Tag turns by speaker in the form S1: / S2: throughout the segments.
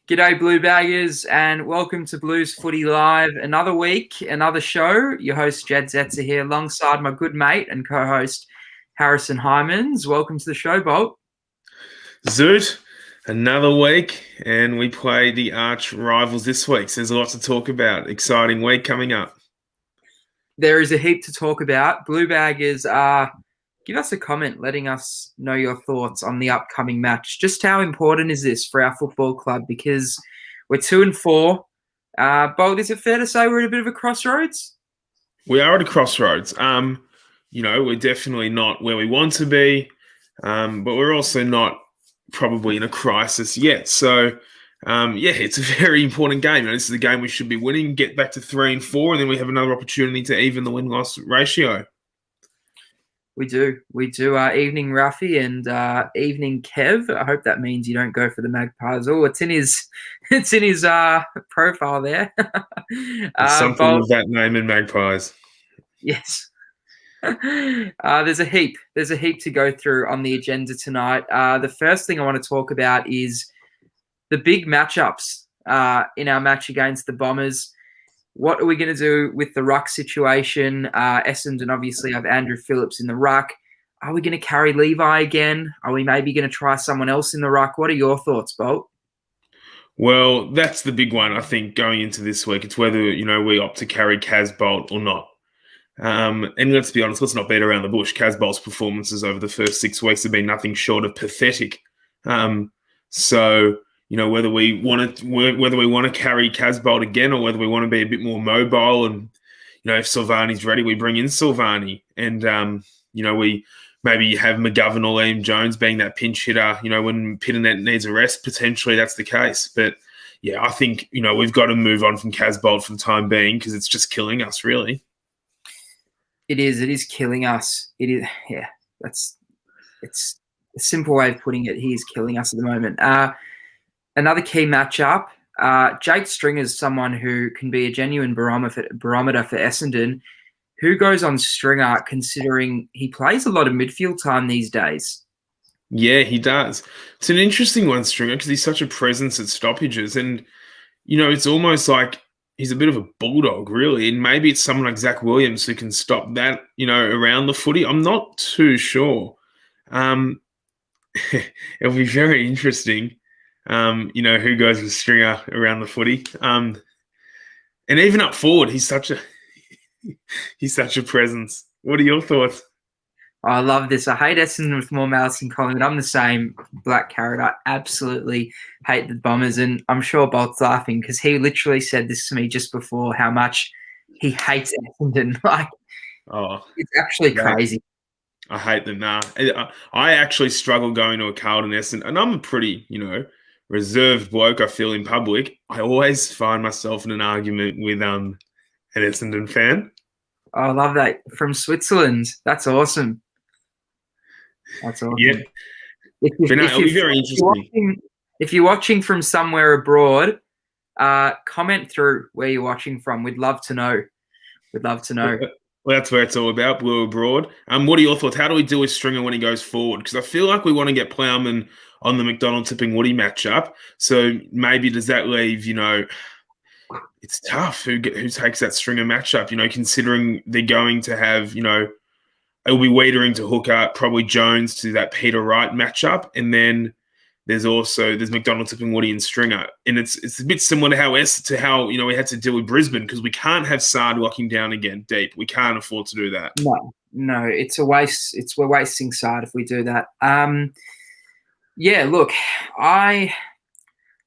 S1: G'day, Blue Baggers, and welcome to Blues Footy Live. Another week, another show. Your host, Jedd Zetzer here, alongside my good mate and co-host, Harrison Hymans. Welcome to the show, Bolt.
S2: Zoot, another week, and we play the arch rivals this week. So there's a lot to talk about. Exciting week coming up.
S1: There is a heap to talk about. Blue Baggers, give us a comment letting us know your thoughts on the upcoming match. Just how important is this for our football club? Because we're 2-4. Bolt, is it fair to say we're at a bit of a crossroads?
S2: We are at a crossroads. We're definitely not where we want to be, but we're also not probably in a crisis yet. So, it's a very important game. This is a game we should be winning, get back to 3-4, and then we have another opportunity to even the win-loss ratio.
S1: We do. Evening Ruffy and evening Kev. I hope that means you don't go for the Magpies. Oh, it's in his profile there.
S2: Something with that name in Magpies.
S1: Yes. There's a heap to go through on the agenda tonight. The first thing I want to talk about is the big matchups in our match against the Bombers. What are we going to do with the ruck situation? Essendon obviously have Andrew Phillips in the ruck. Are we going to carry Levi again? Are we maybe going to try someone else in the ruck? What are your thoughts, Bolt?
S2: Well, that's the big one, I think, going into this week. It's whether, we opt to carry Kaz Bolt or not. And let's be honest, let's not beat around the bush. Kaz Bolt's performances over the first 6 weeks have been nothing short of pathetic. Whether we want to carry Kaz Bolt again or whether we want to be a bit more mobile and, if Silvani's ready, we bring in Silvani. And, we maybe have McGovern or Liam Jones being that pinch hitter, when Pitternet needs a rest, potentially that's the case. But, yeah, I think, we've got to move on from Kaz Bolt for the time being because it's just killing us, really.
S1: It is killing us. It is, yeah, it's a simple way of putting it. He is killing us at the moment. Another key matchup, Jake Stringer is someone who can be a genuine barometer for Essendon. Who goes on Stringer considering he plays a lot of midfield time these days?
S2: Yeah, he does. It's an interesting one, Stringer, because he's such a presence at stoppages. And, it's almost like he's a bit of a bulldog, really. And maybe it's someone like Zach Williams who can stop that, around the footy. I'm not too sure. It'll be very interesting. Who goes with Stringer around the footy. And even up forward, he's such a presence. What are your thoughts?
S1: I love this. I hate Essendon with more malice than Collingwood. I'm the same, Black Carrot. I absolutely hate the Bombers, and I'm sure Bolt's laughing because he literally said this to me just before how much he hates Essendon. It's actually crazy.
S2: I hate them. Nah, I actually struggle going to a Carlton Essendon, and I'm a pretty, reserved bloke, I feel, in public. I always find myself in an argument with an Essendon fan.
S1: Oh, I love that. From Switzerland. That's awesome.
S2: Yeah. It'll be very interesting.
S1: If you're watching from somewhere abroad, comment through where you're watching from. We'd love to know.
S2: Well, that's where it's all about, Blue Abroad. What are your thoughts? How do we deal with Stringer when he goes forward? Because I feel like we want to get Plowman on the McDonald-Tipping-Woody matchup. So maybe does that leave, it's tough who takes that Stringer matchup, considering they're going to have, it'll be Wiedering to hook up, probably Jones to that Peter Wright matchup. And then there's McDonald-Tipping-Woody and Stringer. And it's a bit similar to how we had to deal with Brisbane because we can't have Sard locking down again deep. We can't afford to do that.
S1: No, it's a waste. We're wasting Sard if we do that. Yeah, look, I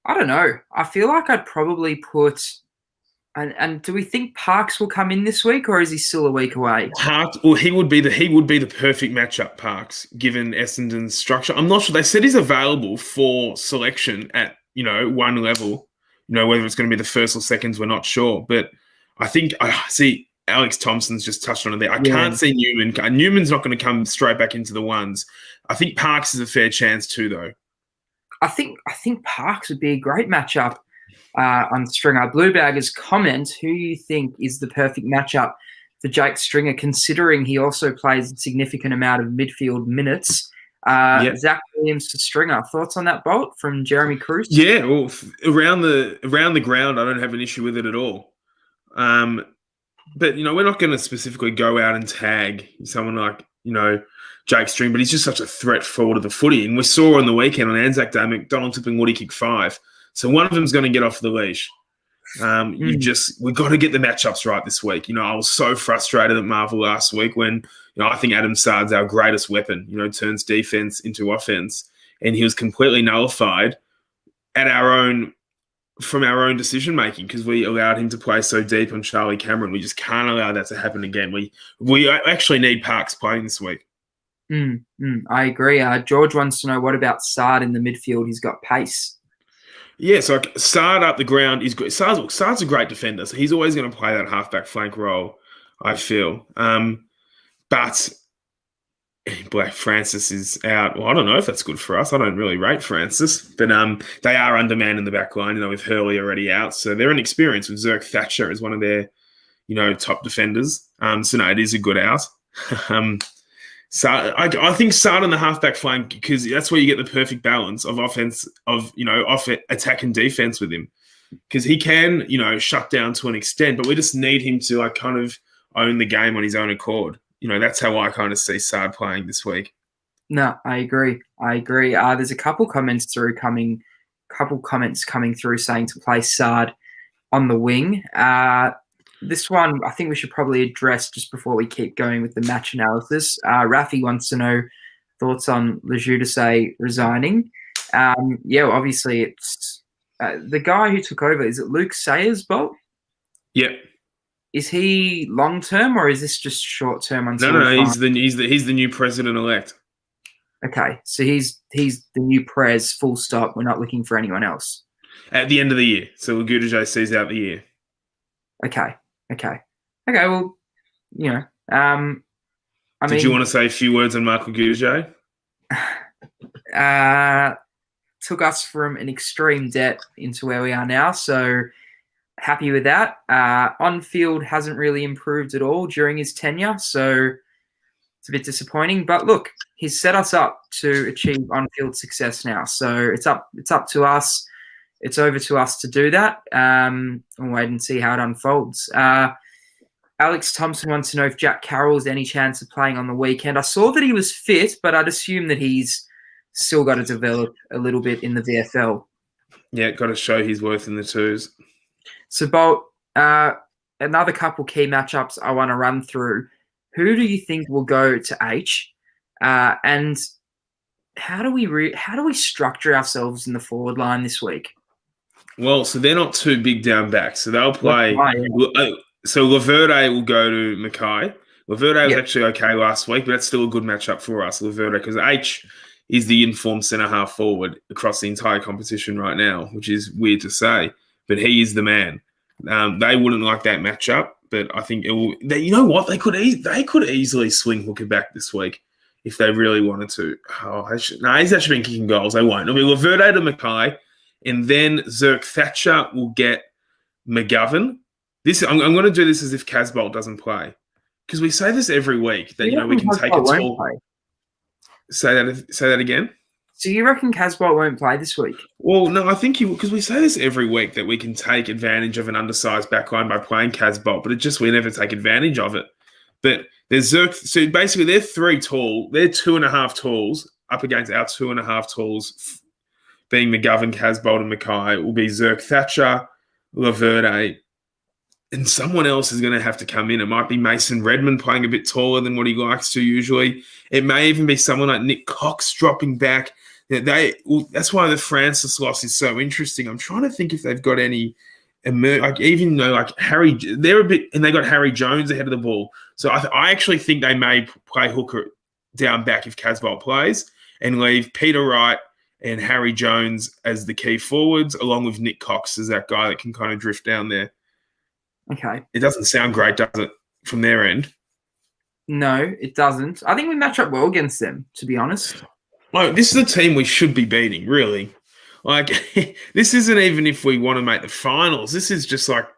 S1: don't know. I feel like I'd probably put and do we think Parks will come in this week or is he still a week away?
S2: Parks, well, he would be the perfect matchup, Parks, given Essendon's structure. I'm not sure. They said he's available for selection at, one level. Whether it's going to be the first or seconds, we're not sure. But I think I see Alex Thompson's just touched on it there. I can't see Newman. Newman's not going to come straight back into the ones. I think Parks is a fair chance too, though.
S1: I think Parks would be a great matchup on Stringer. Blue Baggers, comment who you think is the perfect matchup for Jake Stringer, considering he also plays a significant amount of midfield minutes
S2: Yeah.
S1: Zach Williams to Stringer. Thoughts on that bolt from Jeremy Cruz?
S2: Yeah, well, around the ground, I don't have an issue with it at all. But we're not going to specifically go out and tag someone like Jake String, but he's just such a threat forward of the footy. And we saw on the weekend on Anzac Day, McDonald tipping Woody kick 5. So one of them's going to get off the leash. We've got to get the matchups right this week. I was so frustrated at Marvel last week when I think Adam Sard's our greatest weapon. Turns defense into offense, and he was completely nullified from our own decision making because we allowed him to play so deep on Charlie Cameron. We just can't allow that to happen again. We actually need Parks playing this week.
S1: I agree. George wants to know, what about Sard in the midfield? He's got pace.
S2: Yeah, so Sard up the ground is good. Sard's a great defender, so he's always going to play that halfback flank role, I feel. But Black Francis is out. Well, I don't know if that's good for us. I don't really rate Francis, but they are undermanned in the back line. With Hurley already out, so they're inexperienced with Zerk Thatcher as one of their, top defenders. So no, it is a good out. So I think Sard on the halfback flank, because that's where you get the perfect balance of offense, of attack and defense with him, because he can shut down to an extent, but we just need him to kind of own the game on his own accord. That's how I kind of see Sard playing this week.
S1: No, I agree. There's a couple comments coming through saying to play Sard on the wing. This one, I think we should probably address just before we keep going with the match analysis. Rafi wants to know thoughts on Lejudice resigning. Obviously it's the guy who took over. Is it Luke Sayers' bolt?
S2: Yep.
S1: Is he long term or is this just short term?
S2: No. He's the new president elect.
S1: Okay, so he's the new prez. Full stop. We're not looking for anyone else
S2: at the end of the year. So Lejudice sees out the year.
S1: Okay. Well,
S2: Did you want to say a few words on Mark Legudice?
S1: Took us from an extreme debt into where we are now, so happy with that. On field hasn't really improved at all during his tenure, so it's a bit disappointing. But look, he's set us up to achieve on-field success now, so it's up to us. It's over to us to do that. And wait and see how it unfolds. Alex Thompson wants to know if Jack Carroll has any chance of playing on the weekend. I saw that he was fit, but I'd assume that he's still got to develop a little bit in the VFL.
S2: Yeah, got to show his worth in the twos.
S1: So, Bolt, another couple key matchups I want to run through. Who do you think will go to H? And how do we structure ourselves in the forward line this week?
S2: Well, so they're not too big down back, so they'll play. So Laverde will go to Mackay. Laverde was actually okay last week, but that's still a good matchup for us, Laverde, because H is the informed centre-half forward across the entire competition right now, which is weird to say, but he is the man. They wouldn't like that matchup, but I think it will. You know what? They could easily swing Hooker back this week if they really wanted to. He's actually been kicking goals. They won't. It'll be Laverde to Mackay. And then Zerk Thatcher will get McGovern. I'm going to do this as if Casbolt doesn't play, because we say this every week that we can take it all. Say that again.
S1: So you reckon Casbolt won't play this week?
S2: Well, no, I think he will, because we say this every week that we can take advantage of an undersized backline by playing Casbolt, but we never take advantage of it. But there's Zerk. So basically, they're 3 tall. They're 2.5 talls up against our 2.5 talls. Being McGovern, Casbolt, and Mackay, will be Zerk Thatcher, Laverde, and someone else is going to have to come in. It might be Mason Redmond playing a bit taller than what he likes to usually. It may even be someone like Nick Cox dropping back. That's why the Francis loss is so interesting. I'm trying to think if they've got any, Harry. They're a bit, and they got Harry Jones ahead of the ball. So I actually think they may play Hooker down back if Casbolt plays, and leave Peter Wright and Harry Jones as the key forwards, along with Nick Cox as that guy that can kind of drift down there.
S1: Okay.
S2: It doesn't sound great, does it, from their end?
S1: No, it doesn't. I think we match up well against them, to be honest.
S2: Like, this is a team we should be beating, really. Like, this isn't even if we want to make the finals. This is just like,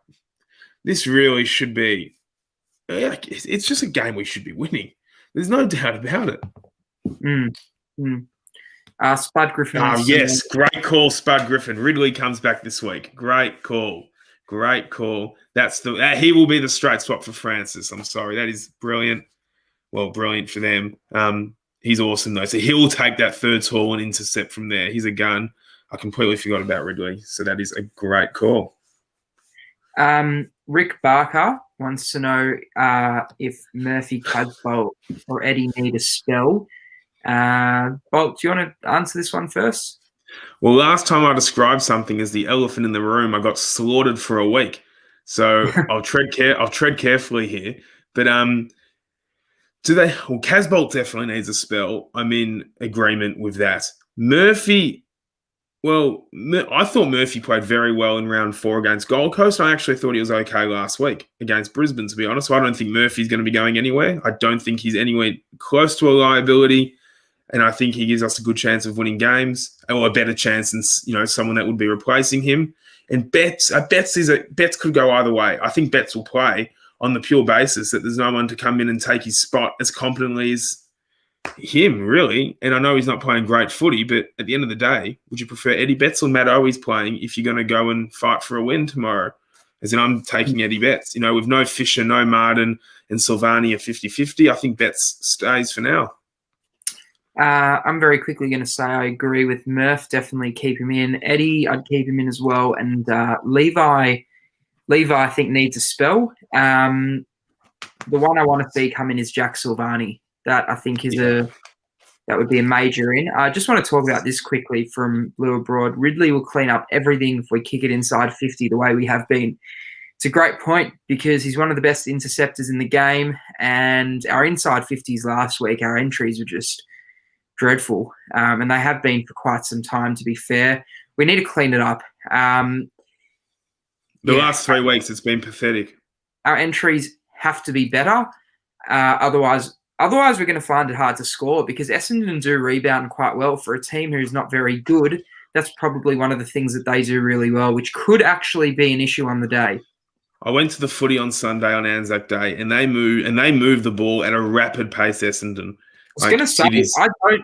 S2: this really should be, it's just a game we should be winning. There's no doubt about it.
S1: Spud Griffin wants to know.
S2: Yes, great call, Spud Griffin. Ridley comes back this week. Great call. Great call. He will be the straight swap for Francis. I'm sorry. That is brilliant. Well, brilliant for them. He's awesome, though. So he'll take that third tall and intercept from there. He's a gun. I completely forgot about Ridley. So that is a great call.
S1: Rick Barker wants to know if Murphy, Casbolt, or Eddie need a spell. Bolt, do you want to answer this one first?
S2: Well, last time I described something as the elephant in the room, I got slaughtered for a week. So I'll tread carefully here. But Casbolt definitely needs a spell. I'm in agreement with that. Murphy. Well, I thought Murphy played very well in round 4 against Gold Coast. I actually thought he was okay last week against Brisbane, to be honest. So I don't think Murphy's going to be going anywhere. I don't think he's anywhere close to a liability. And I think he gives us a good chance of winning games, or a better chance than someone that would be replacing him. And Betts could go either way. I think Betts will play on the pure basis that there's no one to come in and take his spot as competently as him, really. And I know he's not playing great footy, but at the end of the day, would you prefer Eddie Betts or Matt Owies playing if you're going to go and fight for a win tomorrow? As in, I'm taking Eddie Betts. With no Fisher, no Martin, and Silvani at 50-50, I think Betts stays for now.
S1: I'm very quickly going to say I agree with Murph. Definitely keep him in. Eddie, I'd keep him in as well. And Levi, I think, needs a spell. The one I want to see come in is Jack Silvani. That I think is that would be a major in. I just want to talk about this quickly from Blue Abroad. Ridley will clean up everything if we kick it inside 50 the way we have been. It's a great point because he's one of the best interceptors in the game, and our inside 50s last week, our entries were just dreadful, and they have been for quite some time, to be fair. We need to clean it up.
S2: The last 3 weeks, it's been pathetic.
S1: Our entries have to be better. Otherwise, we're going to find it hard to score because Essendon do rebound quite well for a team who's not very good. That's probably one of the things that they do really well, which could actually be an issue on the day.
S2: I went to the footy on Sunday on Anzac Day, and they move the ball at a rapid pace, Essendon.
S1: I was going to say,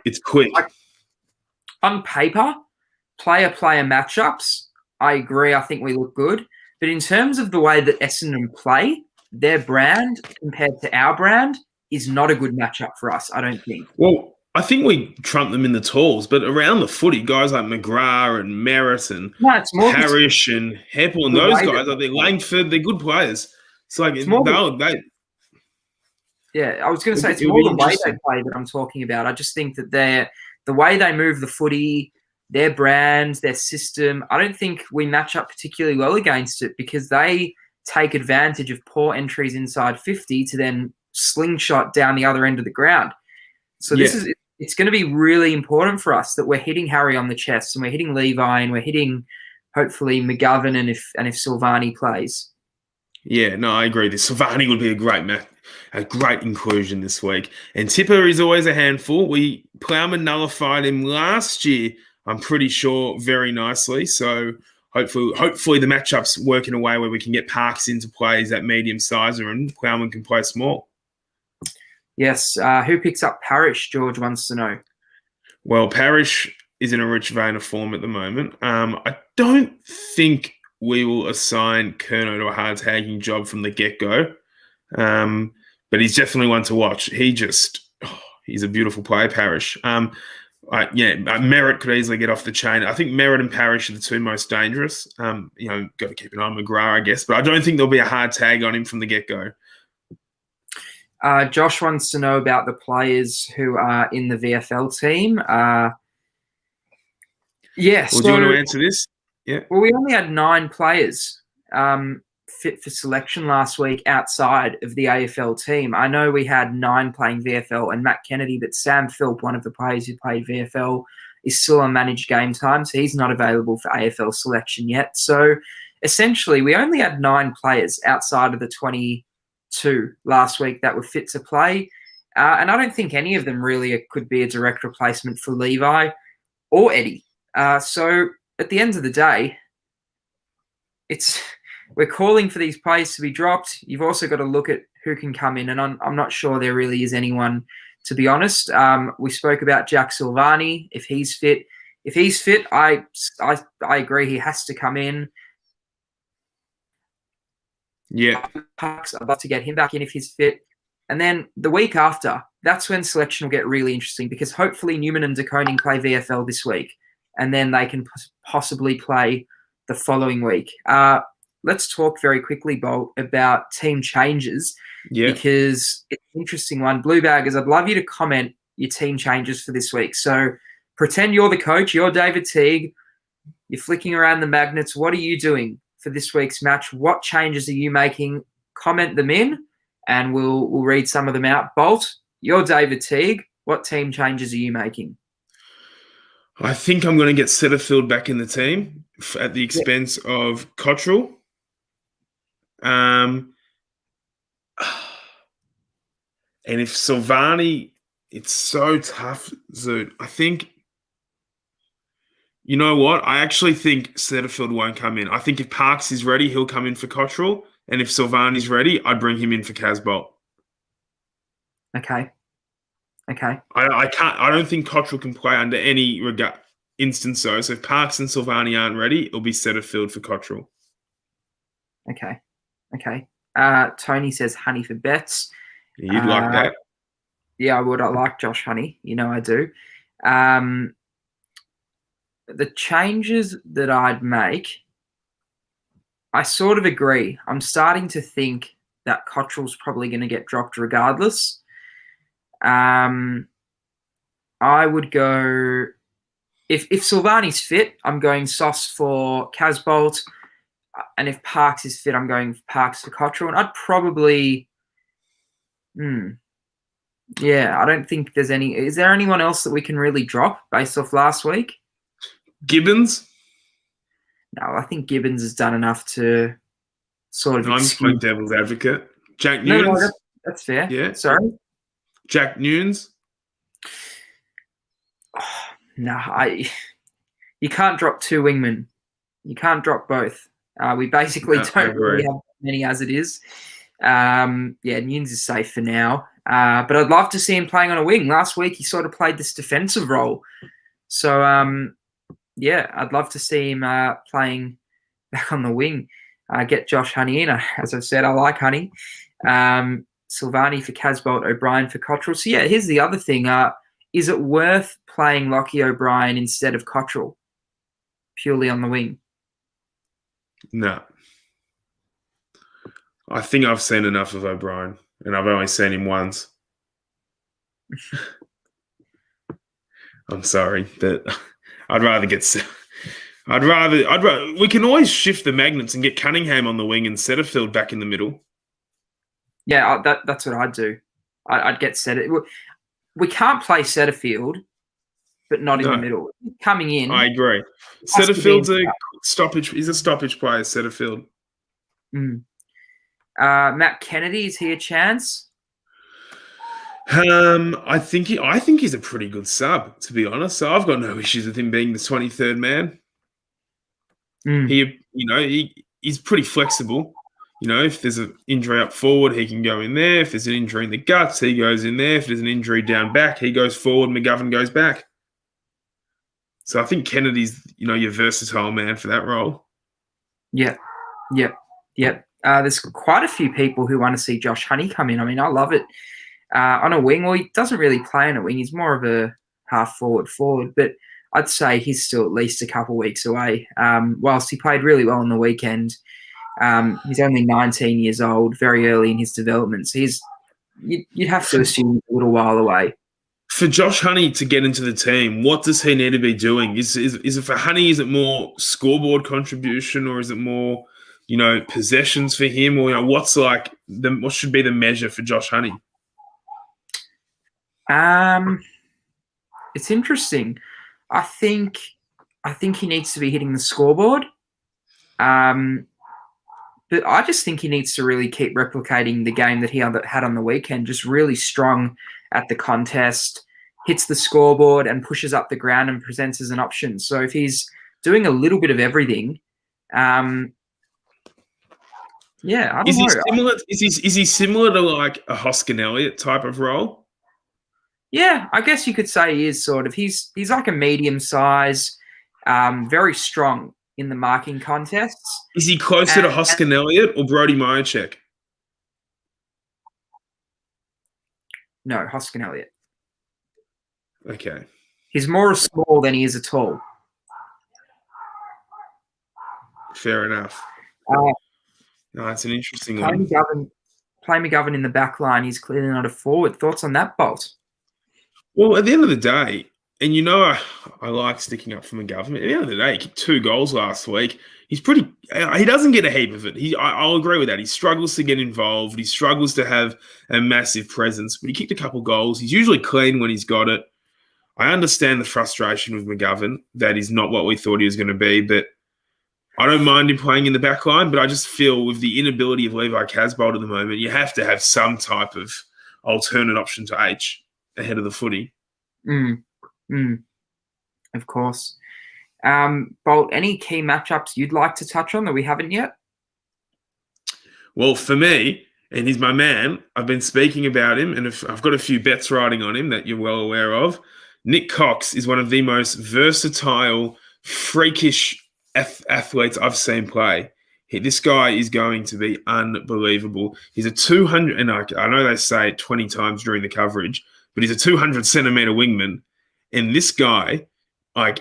S2: it's quick.
S1: On paper, player matchups, I agree. I think we look good. But in terms of the way that Essendon play, their brand compared to our brand is not a good matchup for us, I don't think.
S2: Well, I think we trump them in the talls, but around the footy, guys like McGrath and Merritt and Parrish and Heppel and those guys, Langford, they're good players. It's like
S1: Yeah, I was going to say it's more the way they play that I'm talking about. I just think that the way they move the footy, their brand, their system, I don't think we match up particularly well against it because they take advantage of poor entries inside 50 to then slingshot down the other end of the ground. So it's going to be really important for us that we're hitting Harry on the chest and we're hitting Levi and we're hitting hopefully McGovern and if Silvani plays.
S2: Yeah, no, I agree. Silvani would be a great inclusion this week. And Tipper is always a handful. Plowman nullified him last year, I'm pretty sure, very nicely. So hopefully the matchup's work in a way where we can get Parks into plays at medium sizer and Plowman can play small.
S1: Yes. Who picks up Parrish, George wants to know.
S2: Well, Parrish is in a rich vein of form at the moment. I don't think we will assign Kerno to a hard-tagging job from the get-go. But he's definitely one to watch. He's a beautiful player, Parrish. Merritt could easily get off the chain. I think Merritt and Parrish are the two most dangerous. Got to keep an eye on McGrath, I guess. But I don't think there'll be a hard tag on him from the get-go.
S1: Josh wants to know about the players who are in the VFL team.
S2: Do you want to answer this? Yeah.
S1: Well, we only had 9 players fit for selection last week outside of the AFL team. I know we had 9 playing VFL and Matt Kennedy, but Sam Philp, one of the players who played VFL, is still on managed game time, so he's not available for AFL selection yet. So essentially, we only had 9 players outside of the 22 last week that were fit to play. And I don't think any of them really could be a direct replacement for Levi or Eddie. So at the end of the day, we're calling for these players to be dropped. You've also got to look at who can come in, and I'm not sure there really is anyone to be honest. We spoke about Jack Silvani. If he's fit, I agree. He has to come in.
S2: Yeah.
S1: Parks, I'd love to get him back in if he's fit. And then the week after, that's when selection will get really interesting because hopefully Newman and De Koning play VFL this week, and then they can possibly play the following week. Let's talk very quickly, Bolt, about team changes because it's an interesting one. Blue Baggers, I'd love you to comment your team changes for this week. So pretend you're the coach, you're David Teague, you're flicking around the magnets. What are you doing for this week's match? What changes are you making? Comment them in, and we'll read some of them out. Bolt, you're David Teague. What team changes are you making?
S2: I think I'm going to get Setterfield back in the team at the expense of Cottrell. And if Silvani, it's so tough, Zoot. I think, you know what? I actually think Setterfield won't come in. I think if Parks is ready, he'll come in for Cottrell. And if Silvani's ready, I'd bring him in for Casbolt.
S1: Okay.
S2: I don't think Cottrell can play under any instance though. So if Parks and Silvani aren't ready, it'll be Setterfield for Cottrell.
S1: Okay. Tony says Honey for bets.
S2: You'd like that?
S1: Yeah, I would. I like Josh Honey. You know I do. The changes that I'd make, I sort of agree. I'm starting to think that Cottrell's probably going to get dropped regardless. I would go if Silvani's fit, I'm going Sauce for Casbolt. And if Parks is fit, I'm going Parks for Cottrell. And I'd probably, I don't think there's any. Is there anyone else that we can really drop based off last week?
S2: Gibbons?
S1: No, I think Gibbons has done enough to sort of.
S2: I'm playing devil's advocate. Jack Nunes?
S1: No, that's fair.
S2: Yeah.
S1: Sorry?
S2: Jack Nunes?
S1: You can't drop two wingmen. You can't drop both. We basically don't really have many as it is. Nunes is safe for now. But I'd love to see him playing on a wing. Last week, he sort of played this defensive role. So, I'd love to see him playing back on the wing. Get Josh Honey in. As I've said, I like Honey. Silvani for Casbolt, O'Brien for Cottrell. So, here's the other thing. Is it worth playing Lockie O'Brien instead of Cottrell purely on the wing?
S2: No. I think I've seen enough of O'Brien, and I've only seen him once. I'm sorry, but I'd rather we can always shift the magnets and get Cunningham on the wing and Setterfield back in the middle.
S1: Yeah, that's what I'd do. I'd get Setterfield. We can't play Setterfield, but not in the middle. Coming in.
S2: I agree. Setterfield's a stoppage. He's a stoppage player, Setterfield.
S1: Matt Kennedy, is he a chance?
S2: I think he's a pretty good sub, to be honest. So I've got no issues with him being the 23rd man. He's pretty flexible. If there's an injury up forward, he can go in there. If there's an injury in the guts, he goes in there. If there's an injury down back, he goes forward. McGovern goes back. So I think Kennedy's, your versatile man for that role. Yep.
S1: There's quite a few people who want to see Josh Honey come in. I mean, I love it. On a wing, well, he doesn't really play on a wing. He's more of a half forward, but I'd say he's still at least a couple of weeks away. Whilst he played really well on the weekend, he's only 19 years old, very early in his development. So you'd have to assume a little while away.
S2: For Josh Honey to get into the team, what does he need to be doing? Is it for Honey? Is it more scoreboard contribution, or is it more, possessions for him, or what should be the measure for Josh Honey?
S1: It's interesting. I think he needs to be hitting the scoreboard. But I just think he needs to really keep replicating the game that he had on the weekend, just really strong at the contest, hits the scoreboard and pushes up the ground and presents as an option. So if he's doing a little bit of everything, I don't know.
S2: Is he similar to like a Hoskin Elliott type of role?
S1: Yeah, I guess you could say he is sort of. He's like a medium size, very strong in the marking contests.
S2: Is he closer to
S1: And
S2: Hoskin Elliott or Brody Myercheck?
S1: no, Hoskin Elliott.
S2: Okay.
S1: He's more small than he is a tall.
S2: Fair enough.
S1: Uh,
S2: No, that's an interesting one.
S1: Play McGovern in the back line. He's clearly not a forward. Thoughts on that, Bolt?
S2: Well, at the end of the day, and I like sticking up for McGovern. At the end of the day, he kicked 2 goals last week. He's pretty. He doesn't get a heap of it. I'll agree with that. He struggles to get involved. He struggles to have a massive presence. But he kicked a couple goals. He's usually clean when he's got it. I understand the frustration with McGovern. That is not what we thought he was going to be. But I don't mind him playing in the back line. But I just feel with the inability of Levi Casbolt at the moment, you have to have some type of alternate option to H ahead of the footy.
S1: Of course. Bolt, any key matchups you'd like to touch on that we haven't yet?
S2: Well, for me, and he's my man, I've been speaking about him, and I've got a few bets riding on him that you're well aware of. Nick Cox is one of the most versatile, freakish athletes I've seen play. This guy is going to be unbelievable. He's a 200, and I know they say it 20 times during the coverage, but he's a 200-centimetre wingman. And this guy,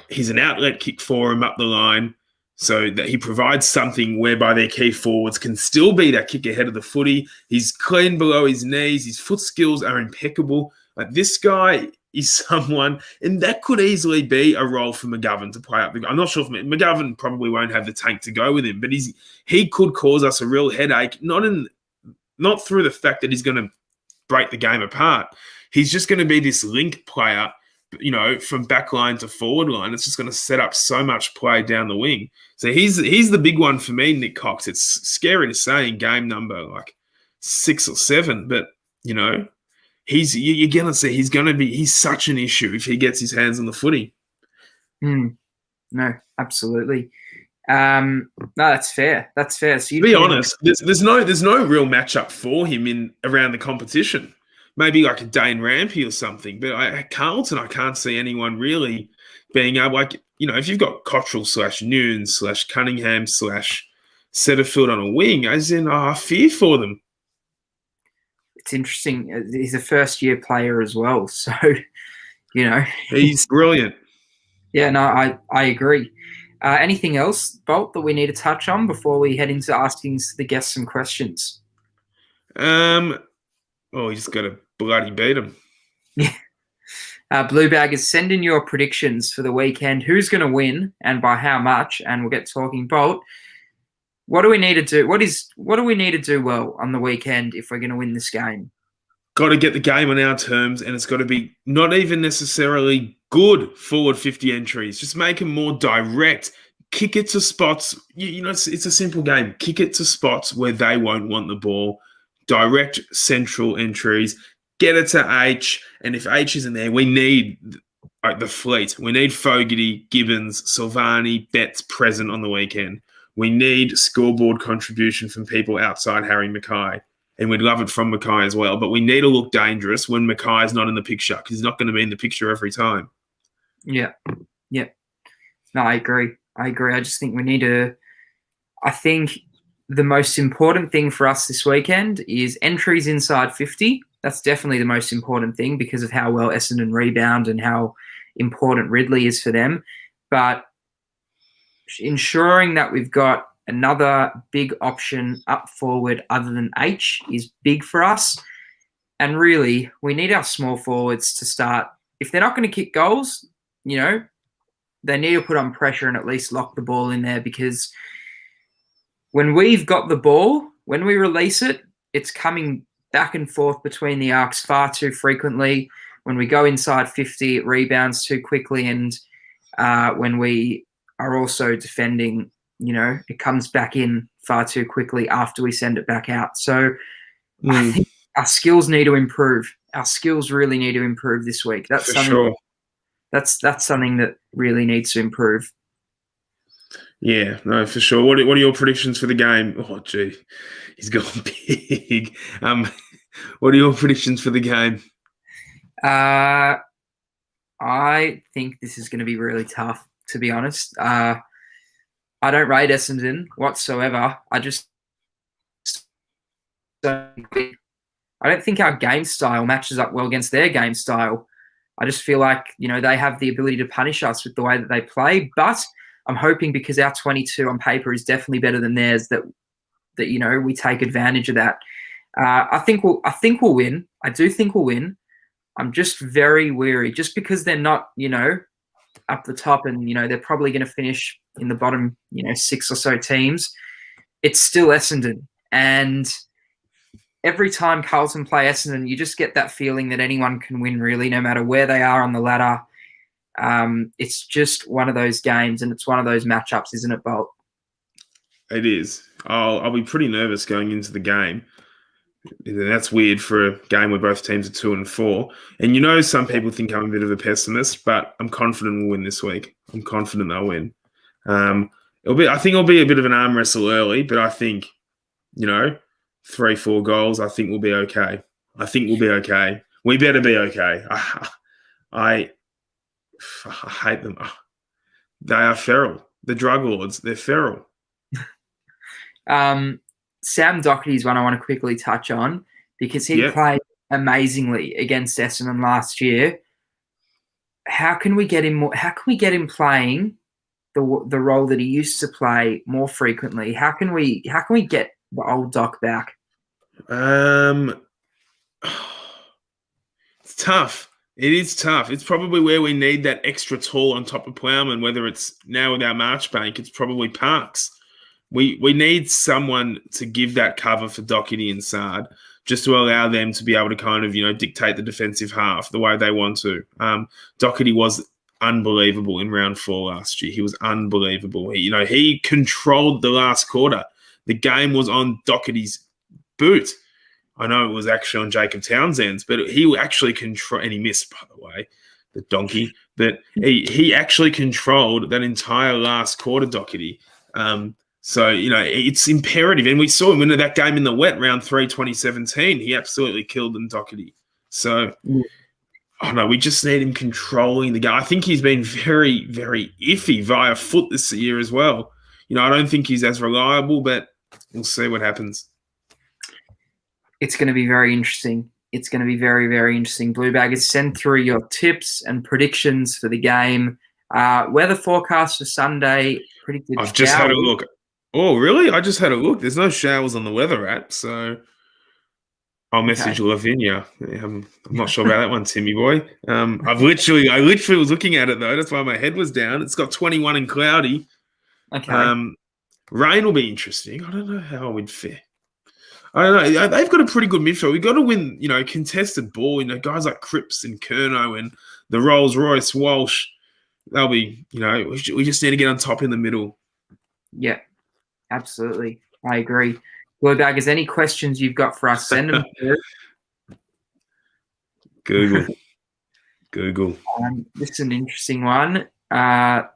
S2: he's an outlet kick for him up the line so that he provides something whereby their key forwards can still be that kick ahead of the footy. He's clean below his knees. His foot skills are impeccable. This guy is someone, and that could easily be a role for McGovern to play up. I'm not sure if McGovern probably won't have the tank to go with him, but he could cause us a real headache, not through the fact that he's going to break the game apart. He's just going to be this link player, from back line to forward line. It's just going to set up so much play down the wing. So he's the big one for me, Nick Cox. It's scary to say in game number 6 or 7, but you're going to see he's such an issue if he gets his hands on the footy.
S1: No, absolutely. No, that's fair. That's fair. So
S2: to be honest, there's no real matchup for him in around the competition. Maybe like a Dane Rampy or something, but at Carlton, I can't see anyone really being able, if you've got Cottrell /Noon /Cunningham /Setterfield on a wing, as in, I fear for them.
S1: It's interesting. He's a first-year player as well, so,
S2: He's brilliant.
S1: Yeah, no, I agree. Anything else, Bolt, that we need to touch on before we head into asking the guests some questions?
S2: Oh, you just got to bloody beat him.
S1: Yeah. Blue Baggers, send in your predictions for the weekend. Who's going to win and by how much? And we'll get talking. Bolt, what do we need to do? What do we need to do well on the weekend if we're going to win this game?
S2: Got to get the game on our terms, and it's got to be not even necessarily good forward 50 entries. Just make them more direct. Kick it to spots. It's a simple game. Kick it to spots where they won't want the ball. Direct central entries, get it to H, and if H isn't there, we need the fleet. We need Fogarty, Gibbons, Silvani, Betts present on the weekend. We need scoreboard contribution from people outside Harry Mackay, and we'd love it from Mackay as well, but we need to look dangerous when Mackay's not in the picture because he's not going to be in the picture every time.
S1: Yeah. No, I agree. I just think we need to – I think – the most important thing for us this weekend is entries inside 50. That's definitely the most important thing because of how well Essendon rebound and how important Ridley is for them. But ensuring that we've got another big option up forward other than H is big for us. And really, we need our small forwards to start. If they're not going to kick goals, they need to put on pressure and at least lock the ball in there because when we've got the ball, when we release it, it's coming back and forth between the arcs far too frequently. When we go inside 50, it rebounds too quickly. And when we are also defending, it comes back in far too quickly after we send it back out. So I think our skills need to improve. Our skills really need to improve this week. That's
S2: for
S1: something.
S2: Sure.
S1: That's something that really needs to improve.
S2: Yeah, no, for sure. What are your predictions for the game? Oh, gee, he's gone big. What are your predictions for the game?
S1: I think this is going to be really tough, to be honest. I don't rate Essendon whatsoever. I just don't. I don't think our game style matches up well against their game style. I just feel like, they have the ability to punish us with the way that they play. But I'm hoping, because our 22 on paper is definitely better than theirs, that we take advantage of that. I think we'll win. I do think we'll win. I'm just very weary, just because they're not, up the top, and they're probably going to finish in the bottom, 6 or so teams. It's still Essendon, and every time Carlton play Essendon, you just get that feeling that anyone can win, really, no matter where they are on the ladder. It's just one of those games, and it's one of those matchups, isn't it, Bolt?
S2: It is. I'll be pretty nervous going into the game. That's weird for a game where both teams are 2 and 4. And some people think I'm a bit of a pessimist, but I'm confident we'll win this week. I'm confident they'll win. I think it'll be a bit of an arm wrestle early, but I think, 3-4 goals, I think we'll be okay. We better be okay. I hate them. They are feral. The drug lords, they're feral.
S1: Sam Doherty's one I want to quickly touch on, because he played amazingly against Essendon last year. How can we get him more? How can we get him playing the role that he used to play more frequently? How can we get the old Doc back?
S2: It's tough. It is tough. It's probably where we need that extra tall on top of Plowman, whether it's now with our Marchbank, it's probably Parks. We need someone to give that cover for Doherty and Sard, just to allow them to be able to kind of, dictate the defensive half the way they want to. Doherty was unbelievable in round 4 last year. He was unbelievable. He controlled the last quarter. The game was on Doherty's boot. I know it was actually on Jacob Townsend's, but he actually controlled, and he missed, by the way, the donkey, but he actually controlled that entire last quarter, Doherty. So, it's imperative. And we saw him in that game in the wet, round 3, 2017. He absolutely killed them, Doherty. So, we just need him controlling the game. I think he's been very, very iffy via foot this year as well. I don't think he's as reliable, but we'll see what happens.
S1: It's going to be very interesting. It's going to be very, very interesting. Blue Baggers, send through your tips and predictions for the game. Weather forecast for Sunday, predicted.
S2: I've just had a look. Oh, really? I just had a look. There's no showers on the weather app, so I'll message Lavinia. I'm not sure about that one, Timmy boy. I literally was looking at it though. That's why my head was down. It's got 21 and cloudy.
S1: Okay.
S2: Rain will be interesting. I don't know how we'd fare. I don't know. They've got a pretty good midfield. We've got to win, contested ball. Guys like Cripps and Curnow and the Rolls Royce, Walsh. They'll be, we just need to get on top in the middle.
S1: Yeah. Absolutely. I agree. Blue Baggers, any questions you've got for us, send them through.
S2: Google.
S1: This is an interesting one. What are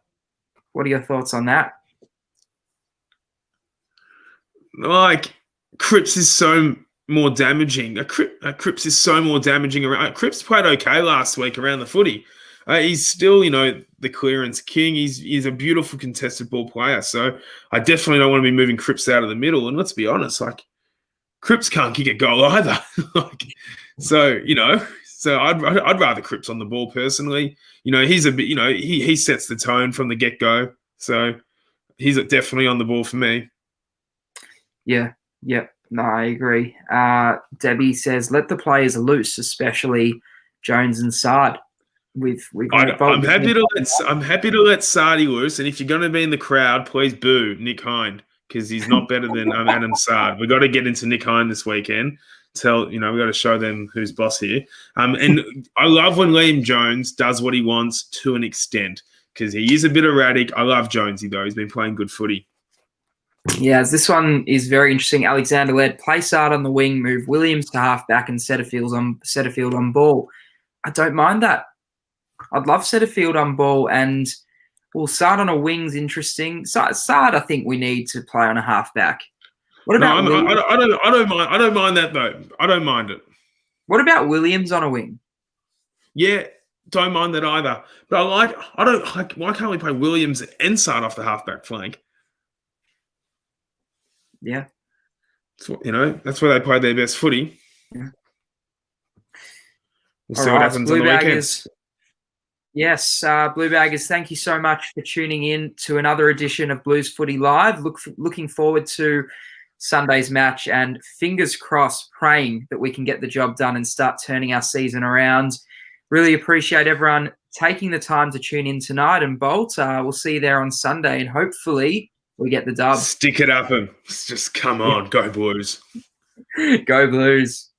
S1: your thoughts on that?
S2: Like, Cripps is so more damaging. Cripps is so more damaging. Cripps played okay last week around the footy. He's still, the clearance king. He's a beautiful contested ball player. So I definitely don't want to be moving Cripps out of the middle. And let's be honest, Cripps can't kick a goal either. So I'd rather Cripps on the ball personally. He's a bit, he sets the tone from the get-go. So he's definitely on the ball for me.
S1: Yeah. No, I agree. Debbie says, let the players loose, especially Jones and Sard.
S2: I'm happy to let Sardi loose, and if you're going to be in the crowd, please boo Nick Hind, because he's not better than Adam Sard. We've got to get into Nick Hind this weekend. We've got to show them who's boss here. And I love when Liam Jones does what he wants to an extent, because he is a bit erratic. I love Jonesy though; he's been playing good footy.
S1: Yeah, this one is very interesting. Alexander led, play Sard on the wing, move Williams to halfback, and Setterfield on ball. I don't mind that. I'd love Setterfield on ball, and Sard on a wing's interesting. Sard, I think we need to play on a halfback. What about?
S2: No, I don't mind that though. I don't mind it.
S1: What about Williams on a wing?
S2: Yeah, don't mind that either. But I don't like, why can't we play Williams and Sard off the halfback flank?
S1: Yeah.
S2: That's where they play their best footy.
S1: Yeah.
S2: We'll see what happens on the weekend.
S1: Yes, Blue Baggers, thank you so much for tuning in to another edition of Blues Footy Live. Looking forward to Sunday's match, and fingers crossed, praying that we can get the job done and start turning our season around. Really appreciate everyone taking the time to tune in tonight, and Bolt, we'll see you there on Sunday, and hopefully we get the dub.
S2: Stick it up and just come on, go Blues.
S1: Go Blues.